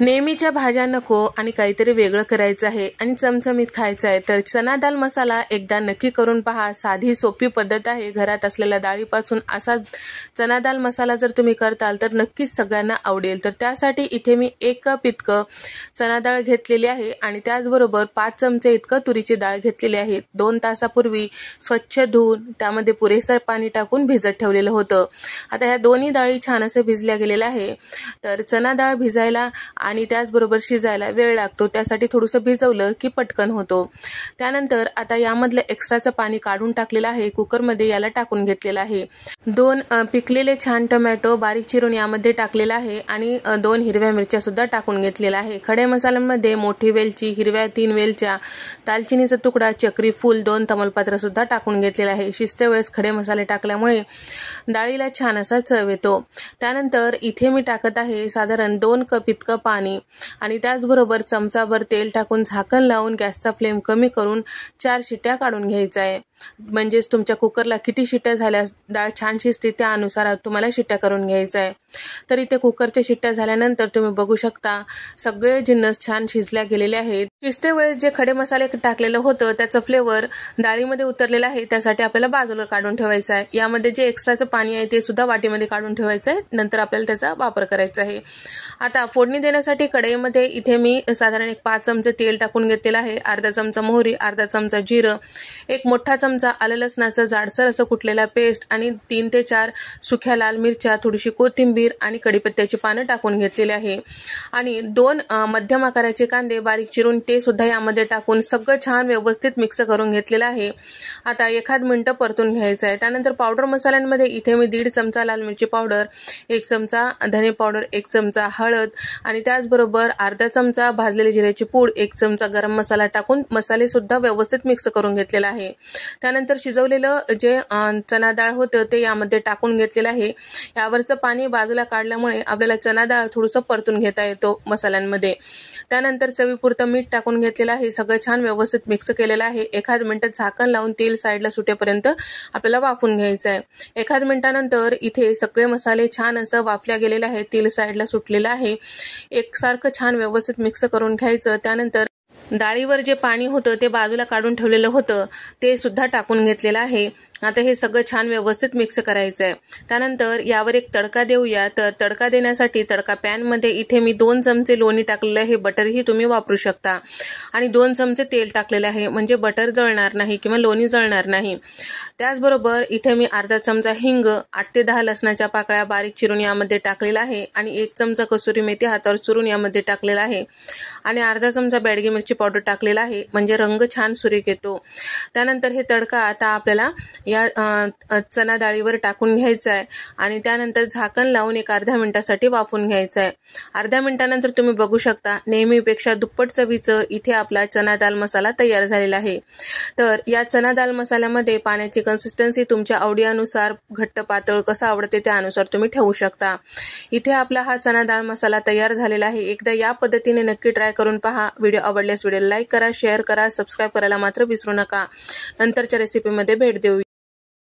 नेहमीच्या भाज्या नको आणि काहीतरी वेगळं करायचं आहे आणि चमचमीत खायचं आहे तर चना दाल मसाला एकदा नक्की करून पहा। साधी सोपी पद्धत आहे। घरात असलेल्या डाळीपासून असा चना दाल मसाला जर तुम्ही करताल तर नक्कीच सगळ्यांना आवडेल। तर त्यासाठी इथे मी 1 कप इतकं चना डाळ घेतलेली आहे आणि त्याचबरोबर 5 चमचे इतकं तुरीची डाळ घेतलेली आहे। 2 तासापूर्वी स्वच्छ धुवून त्यामध्ये पुरेसं पाणी टाकून भिजत ठेवलेलं होतं। आता ह्या दोन्ही डाळी छान असे भिजल्या गेलेल्या आहे। तर चना डाळ भिजायला आणि त्याचबरोबर शिजायला वेळ लागतो, त्यासाठी थोडंसं भिजवलं की पटकन होतो। त्यानंतर आता यामधलं एक्स्ट्राचं पाणी काढून टाकलेलं आहे। कुकरमध्ये याला टाकून घेतलेलं आहे। 2 पिकलेले छान टोमॅटो बारीक चिरून यामध्ये टाकलेला आहे आणि 2 हिरव्या मिरच्या सुद्धा टाकून घेतलेल्या आहे। खडे मसाल्यांमध्ये मोठी वेलची, हिरव्या 3 वेलच्या, दालचिनीचा तुकडा, चक्री फूल, 2 तमालपत्र सुद्धा टाकून घेतलेला आहे। शिजते वेळेस खडे मसाले टाकल्यामुळे डाळीला छान असा चव येतो। त्यानंतर इथे मी टाकत आहे साधारण 2 कप इतकं पाणी आणि त्याचबरोबर चमचाभर तेल टाकून झाकण लावून गॅसचा फ्लेम कमी करून 4 शिट्ट्या काढून घ्यायचा आहे। म्हणजेच तुमच्या कुकरला किती शिट्ट्या झाल्या डाळ छान शिजते त्यानुसार तुम्हाला शिट्ट्या करून घ्यायचा आहे। तर इथे कुकरच्या शिट्ट्या झाल्यानंतर तुम्ही बघू शकता सगळे जिन्नस छान शिजल्या गेलेले आहेत। शिजते वेळेस जे खडे मसाले टाकलेलं होतं त्याचा फ्लेवर डाळीमध्ये उतरलेला आहे, त्यासाठी आपल्याला बाजूला काढून ठेवायचं आहे। यामध्ये जे एक्स्ट्राचं पाणी आहे ते सुद्धा वाटीमध्ये काढून ठेवायचं आहे, नंतर आपल्याला त्याचा वापर करायचा आहे। आता फोडणी देण्यासाठी कढईमध्ये इथे मी साधारण 5 चमचे तेल टाकून घेतलेलं आहे। अर्धा चमचा मोहरी, अर्धा चमचा जिरं, 1 मोठा चमचा आलं लसणाचं जाडसर असं कुटलेला पेस्ट आणि 3 ते 4 सुक्या लाल मिरच्या, थोडीशी कोथिंबीर आणि कढीपत्त्याची पानं टाकून घेतलेली आहे आणि 2 मध्यम आकाराचे कांदे बारीक चिरून ते सुद्धा यामध्ये टाकून सगळं छान व्यवस्थित मिक्स करून घेतलेलं आहे। आता 1 मिनिट परतून घ्यायचं आहे। त्यानंतर पावडर मसाल्यांमध्ये इथे मी 1.5 चमचा लाल मिरची पावडर, 1 चमचा धने पावडर, 1 चमचा हळद आणि त्याचबरोबर अर्धा चमचा भाजलेली जिऱ्याची पूड, 1 चमचा गरम मसाला टाकून मसाले सुद्धा व्यवस्थित मिक्स करून घेतलेला आहे। त्यानंतर शिजवलेलं जे चना डाळ होतं ते यामध्ये टाकून घेतलेलं आहे। यावरचं पाणी बाजूला काढल्यामुळे आपल्याला चना डाळ थोडंसं परतून घेता येतो मसाल्यांमध्ये। त्यानंतर चवीपुरतं मीठ टाकून घेतलेलं आहे। सगळं छान व्यवस्थित मिक्स केलेलं आहे। 1 मिनिट झाकण लावून तेल साईडला सुटेपर्यंत आपल्याला वाफून घ्यायचं आहे। 1 मिनिटानंतर इथे सगळे मसाले छान असं वाफल्या गेलेले आहेत, तेल साईडला सुटलेलं आहे। एकसारखं छान व्यवस्थित मिक्स करून घ्यायचं। त्यानंतर डाळीवर जे पाणी होतं ते बाजूला काढून ठेवलेलं होतं ते सुद्धा टाकून घेतलेलं आहे। आता हे सगळं छान व्यवस्थित मिक्स करायचं आहे। त्यानंतर यावर एक तडका देऊया। तर तडका देण्यासाठी तडका पॅन मध्ये इथे मी 2 चमचे लोणी टाकलेलं आहे, बटरही तुम्ही वापरू शकता आणि 2 चमचे तेल टाकलेलं आहे, म्हणजे बटर जळणार नाही किंवा लोणी जळणार नाही। त्याचबरोबर इथे मी अर्धा चमचा हिंग, 8 ते 10 लसणाच्या पाकळ्या बारीक चिरून यामध्ये टाकलेला आहे आणि 1 चमचा कसुरी मेथी हातावर चुरून यामध्ये टाकलेला आहे आणि अर्धा चमचा बेडगी मिरची पावडर टाकलेला आहे, म्हणजे रंग छान सुरेख येतो। त्यानंतर हे तडका आता आपल्याला या चना डाळीवर टाकून घ्यायचा आहे आणि त्यानंतर झाकण लावून 1 मिनिटासाठी वाफून घ्यायचं आहे। 1/2 मिनिटानंतर तुम्ही बघू शकता नेहमीपेक्षा दुप्पट चवीचं इथे आपला चना दाल मसाला तयार झालेला आहे। तर या चना दाल मसाल्यामध्ये पाण्याची कन्सिस्टन्सी तुमच्या आवडीनुसार घट्ट पातळ कसं आवडते त्यानुसार तुम्ही ठेवू शकता। इथे आपला हा चना दाल मसाला तयार झालेला आहे। एकदा या पद्धतीने नक्की ट्राय करून पहा। व्हिडिओ आवडल्यास व्हिडिओला लाईक करा, शेअर करा, सबस्क्राईब करायला मात्र विसरू नका। नंतरच्या रेसिपीमध्ये भेट देऊ।